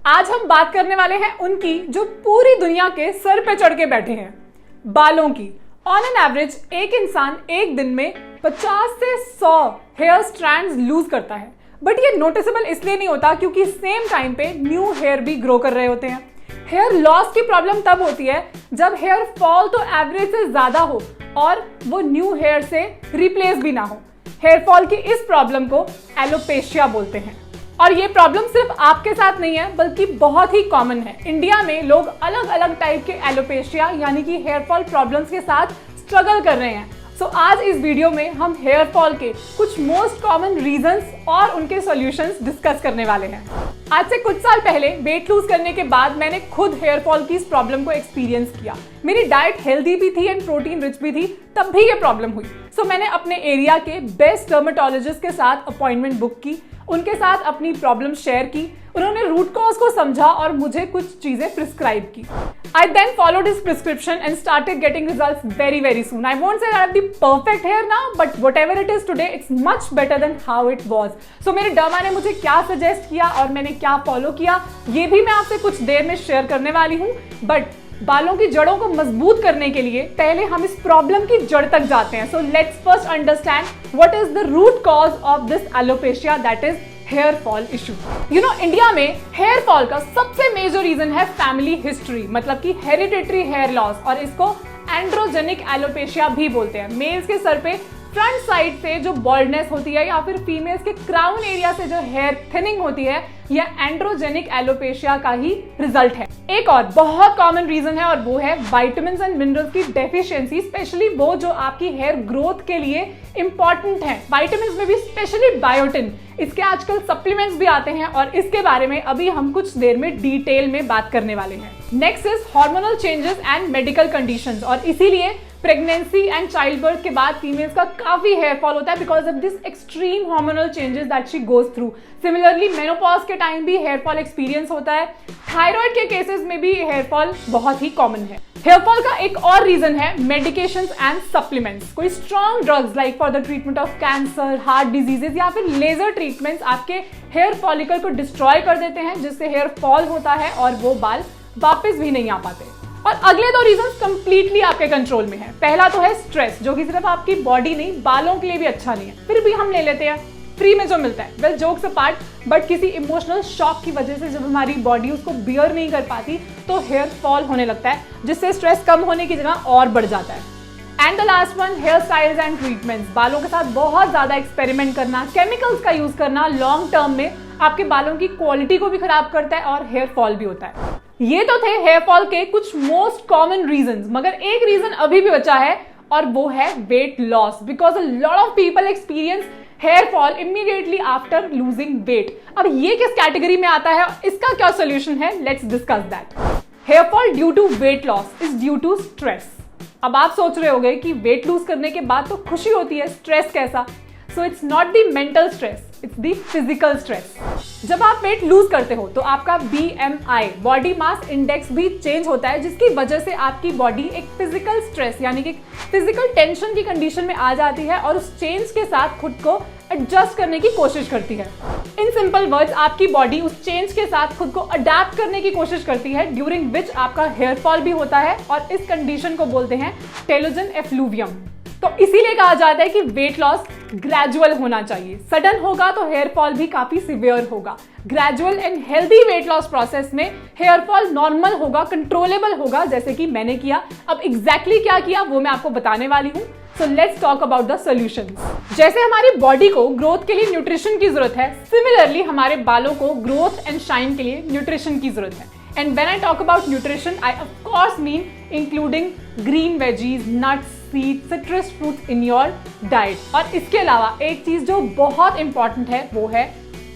आज हम बात करने वाले हैं उनकी जो पूरी दुनिया के सर पे चढ़ के बैठे हैं, बालों की। ऑन एन एवरेज एक इंसान एक दिन में 50 से 100 हेयर स्ट्रैंड्स लूज करता है, बट ये नोटिसेबल इसलिए नहीं होता क्योंकि सेम टाइम पे न्यू हेयर भी ग्रो कर रहे होते हैं। हेयर लॉस की प्रॉब्लम तब होती है जब हेयर फॉल तो एवरेज से ज्यादा हो और वो न्यू हेयर से रिप्लेस भी ना हो। हेयर फॉल की इस प्रॉब्लम को एलोपेशिया बोलते हैं और ये प्रॉब्लम सिर्फ आपके साथ नहीं है बल्कि बहुत ही कॉमन है। इंडिया में लोग अलग अलग टाइप के एलोपेशिया यानी कि हेयर फॉल प्रॉब्लम्स के साथ स्ट्रगल कर रहे हैं। सो आज इस वीडियो में हम हेयर फॉल के कुछ मोस्ट कॉमन रीजंस और उनके सॉल्यूशंस डिस्कस करने वाले हैं। आज से कुछ साल पहले वेट लूज करने के बाद मैंने खुद हेयर फॉल की इस प्रॉब्लम को एक्सपीरियंस किया। मेरी डाइट हेल्दी भी थी एंड प्रोटीन रिच भी थी, तब भी ये प्रॉब्लम हुई। सो मैंने अपने एरिया के बेस्ट डर्मेटोलॉजिस्ट के साथ अपॉइंटमेंट बुक की, उनके साथ अपनी प्रॉब्लम शेयर की, उन्होंने रूट कॉज को समझा और मुझे कुछ चीजें प्रिस्क्राइब की। I then followed his prescription and started getting results very soon. I won't say that I have the perfect hair now, but whatever it is today, it's much better than how it was. So मेरे derma ने मुझे क्या suggest किया और मैंने क्या follow किया, ये भी मैं आपसे कुछ देर में शेयर करने वाली हूँ। बट बालों की जड़ों को मजबूत करने के लिए पहले हम इस प्रॉब्लम की जड़ तक जाते हैं। So let's first understand what is the root cause of this alopecia, that is hair fall issue. India में हेयर फॉल का सबसे मेजर रीजन है फैमिली हिस्ट्री, मतलब कि हेरिडिटरी हेयर लॉस, और इसको एंड्रोजेनिक एलोपेशिया भी बोलते हैं। मेल्स के सर पे फ्रंट साइड से जो बॉल्डनेस होती है या फिर फीमेल्स के क्राउन एरिया से जो हेयर थिनिंग होती है, यह एंड्रोजेनिक एलोपेशिया का ही रिजल्ट है। एक और बहुत कॉमन रीजन है और वो है विटामिन्स एंड मिनरल्स की डेफिशिएंसी, स्पेशली वो जो आपकी हेयर ग्रोथ के लिए इंपॉर्टेंट है। विटामिन्स में भी स्पेशली बायोटिन, इसके आजकल सप्लीमेंट्स भी आते हैं और इसके बारे में अभी हम कुछ देर में डिटेल में बात करने वाले हैं। Next is hormonal changes and medical conditions, और इसीलिए प्रेगनेंसी एंड चाइल्ड बर्थ के बाद फीमेल्स का काफी हेयर फॉल होता है because of this extreme hormonal changes that she goes through. Similarly menopause के टाइम भी हेयर फॉल एक्सपीरियंस होता है। थायराइड के केसेस में भी हेयर फॉल बहुत ही कॉमन है। हेयर फॉल का एक और रीजन है मेडिकेशंस एंड सप्लीमेंट्स। कोई strong drugs like for the treatment of cancer, heart diseases या फिर लेजर ट्रीटमेंट्स आपके हेयर फॉलिकल को डिस्ट्रॉय कर देते हैं, जिससे हेयर फॉल होता है और वो बाल वापस भी नहीं आ पाते। और अगले दो रीजंस कंप्लीटली आपके कंट्रोल में है। पहला तो है स्ट्रेस, जो कि सिर्फ आपकी बॉडी नहीं बालों के लिए भी अच्छा नहीं है, फिर भी हम ले लेते हैं फ्री में जो मिलता है। वेल, जोक्स अपार्ट, बट किसी इमोशनल शॉक की वजह से जब हमारी बॉडी उसको बियर नहीं कर पाती तो हेयर फॉल होने लगता है, जिससे स्ट्रेस कम होने की जगह और बढ़ जाता है। And the last one, hair styles and treatments. बालों के साथ बहुत ज्यादा एक्सपेरिमेंट करना, केमिकल्स का यूज करना लॉन्ग टर्म में आपके बालों की क्वालिटी को भी खराब करता है और हेयर फॉल भी होता है। ये तो थे हेयर फॉल के कुछ मोस्ट कॉमन रीजंस, मगर एक रीजन अभी भी बचा है और वो है weight loss, because a lot of people experience hair fall immediately after losing weight. अब ये किस कैटेगरी में आता है, इसका क्या सोल्यूशन है, let's discuss that. Hair fall due to weight loss is due to stress. अब आप सोच रहे होंगे कि वेट लूज करने के बाद तो खुशी होती है, स्ट्रेस कैसा? So it's not the mental stress, it's the physical stress. जब आप वेट लूज करते हो तो आपका BMI बॉडी मास इंडेक्स भी चेंज होता है, जिसकी वजह से आपकी बॉडी एक फिजिकल स्ट्रेस यानी कि फिजिकल टेंशन की कंडीशन में आ जाती है और उस चेंज के साथ खुद को एडजस्ट करने की कोशिश करती है। इन सिंपल वर्ड्स, आपकी बॉडी उस चेंज के साथ खुद को अडेप्ट करने की कोशिश करती है, ड्यूरिंग विच आपका हेयर फॉल भी होता है, और इस कंडीशन को बोलते हैं टेलोजन एफ्लूवियम। तो इसीलिए कहा जाता है कि वेट लॉस ग्रेजुअल होना चाहिए। सडन होगा तो हेयर फॉल भी काफी सिवियर होगा। Gradual and healthy weight loss process में हेयर फॉल नॉर्मल होगा, कंट्रोलेबल होगा, जैसे कि मैंने किया। अब एग्जैक्टली क्या किया वो मैं आपको बताने वाली हूँ। So let's talk about the solutions. जैसे हमारी बॉडी को ग्रोथ के लिए न्यूट्रिशन की जरूरत है, सिमिलरली हमारे बालों को ग्रोथ एंड शाइन के लिए न्यूट्रिशन की जरूरत है। And when I talk about nutrition, I of course mean including green veggies, nuts, seeds, citrus fruits in your diet. और इसके अलावा एक चीज जो बहुत इंपॉर्टेंट है वो है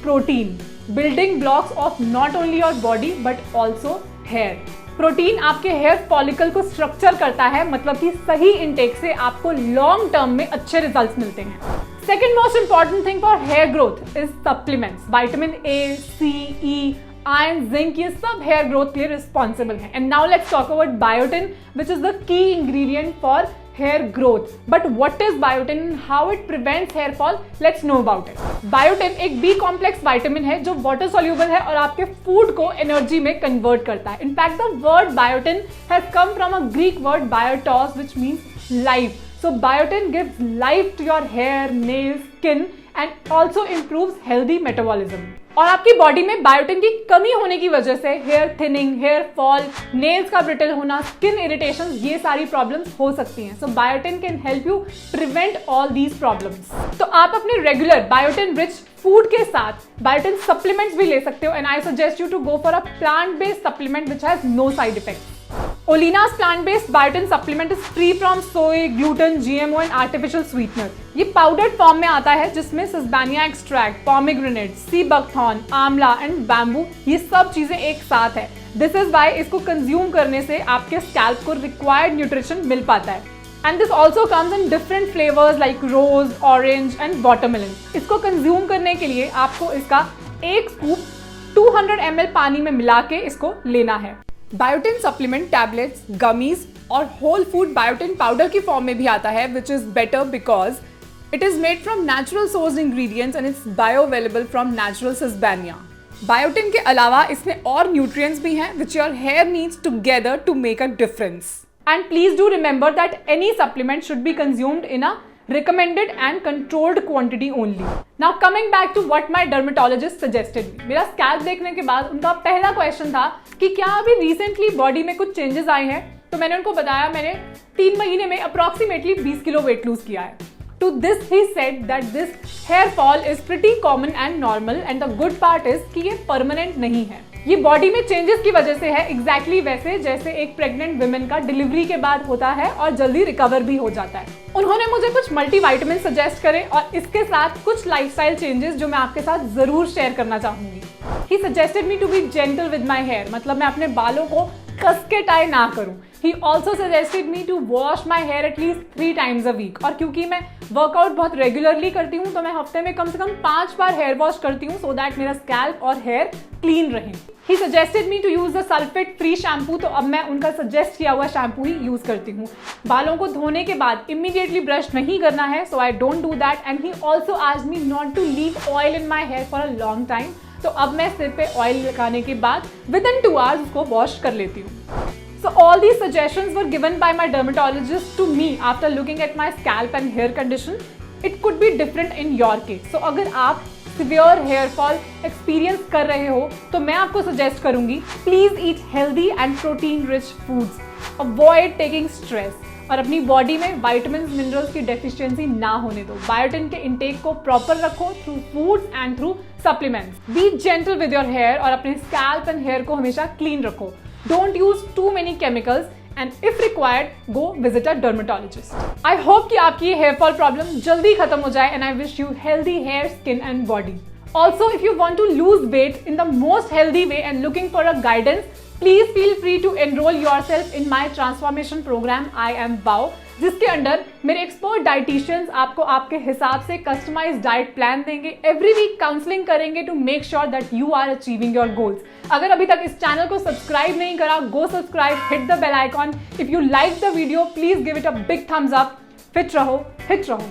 protein, building blocks of not only your body but also hair. Protein आपके हेयर फॉलिकल को स्ट्रक्चर करता है, मतलब कि सही इंटेक से आपको लॉन्ग टर्म में अच्छे रिजल्ट्स मिलते हैं। Second most important thing for hair growth is supplements. Vitamin A, C, E, iron, zinc, ये सब हेयर ग्रोथ के लिए रिस्पॉन्सिबल है। And now let's talk about biotin, which is the key ingredient for hair growth. But what is biotin and how it prevents hair fall? Let's know about it. Biotin एक B complex vitamin है जो water soluble है और आपके food को energy में convert करता है. In fact, the word biotin has come from a Greek word biotos, which means life. So biotin gives life to your hair, nails, skin and also improves healthy metabolism. और आपकी body में biotin की कमी होने की वजह से hair thinning, hair fall, nails का ब्रिटल होना, स्किन इरिटेशन, ये सारी प्रॉब्लम्स हो सकती हैं. So biotin can help you prevent all these problems. तो आप अपने रेगुलर बायोटिन रिच फूड के साथ बायोटिन सप्लीमेंट्स भी ले सकते हो and I suggest you to go for a plant based supplement which has no side effects. Olina's plant-based biotin supplement is free from soy, gluten, GMO and artificial sweetener. ये powdered form में आता है जिसमें सिस्बानिया extract, pomegranate, sea buckthorn, आंवला and bamboo ये सब चीजें एक साथ है. दिस इज वाई इसको कंज्यूम करने से आपके स्कैल्प को रिक्वायर्ड न्यूट्रिशन मिल पाता है. And this also comes in different flavours like rose, orange and watermelon. इसको कंज्यूम करने के लिए आपको इसका एक स्कूप 200 ml पानी में मिला के इसको लेना है. बायोटिन सप्लीमेंट टैबलेट्स, गमीज और होल फूड बायोटिन पाउडर की फॉर्म में भी आता है which is better because it is made from natural sourced ingredients and it's bio available from natural sesbania. Biotin के अलावा इसमें और न्यूट्रिएंट्स भी हैं which your hair needs together to make a difference. And please do remember that any supplement should be consumed in a recommended and controlled quantity only. Now coming back to what my dermatologist suggested me. मेरा scalp देखने के बाद उनका पहला question था कि क्या अभी रिसेंटली बॉडी में कुछ चेंजेस आए हैं. तो मैंने उनको बताया मैंने 3 महीने में अप्रोक्सीमेटली 20 किलो वेट लूज किया है. To this he said that this hair fall is pretty common and normal and the good part is कि ये permanent नहीं है. ये बॉडी में चेंजेस की वजह से है एग्जैक्टली वैसे जैसे एक प्रेग्नेंट वुमेन का डिलीवरी के बाद होता है और जल्दी रिकवर भी हो जाता है. उन्होंने मुझे कुछ मल्टीविटामिन सजेस्ट करे और इसके साथ कुछ लाइफस्टाइल चेंजेस जो मैं आपके साथ जरूर शेयर करना चाहूंगी. He suggested me to be gentle with my hair, मतलब मैं अपने बालों को कस के टाई ना करूं. He also suggested me to wash my hair at least 3 times a week. और क्योंकि मैं वर्कआउट बहुत रेगुलरली करती हूँ तो मैं हफ्ते में कम से कम 5 बार हेयर वॉश करती हूँ so that मेरा स्कैल्प और हेयर क्लीन रहे. He suggested me to use the sulfate free shampoo, तो अब मैं उनका सजेस्ट किया हुआ शैम्पू ही यूज करती हूँ. बालों को धोने के बाद इमीडिएटली ब्रश नहीं करना है so I don't do that and he also asked me not to leave oil in my hair for a long time. तो अब मैं सिर पे ऑयल लगाने के बाद within 2 hours उसको वॉश कर लेती हूँ. So all these suggestions were given by my dermatologist to me after looking at my scalp and hair condition. It could be different in your case. So अगर आप severe hair fall experience कर रहे हो तो मैं आपको suggest करूँगी please eat healthy and protein rich foods. Avoid taking stress और अपनी बॉडी में विटामिन्स मिनरल्स की डेफिशिएंसी ना होने दो. बायोटिन के इंटेक को प्रॉपर रखो through foods and through supplements. Be gentle with your hair और अपने स्कैल्प एंड हेयर को हमेशा क्लीन रखो. Don't use too many chemicals and if required go visit a dermatologist. I hope कि आपकी हेयर फॉल प्रॉब्लम जल्दी खत्म हो जाए and I wish you healthy hair, skin and body. Also, if you want to lose weight in the most healthy way and looking for a guidance, please feel free to enroll yourself in my transformation program I am Wow, जिसके under मेरे expert dietitians आपको आपके हिसाब से customised diet plan देंगे. Every week counselling करेंगे to make sure that you are achieving your goals. अगर अभी तक इस चैनल को सब्सक्राइब नहीं करा, go subscribe, hit the bell icon. If you like the video please give it a big thumbs up. Fit रहो, hit रहो.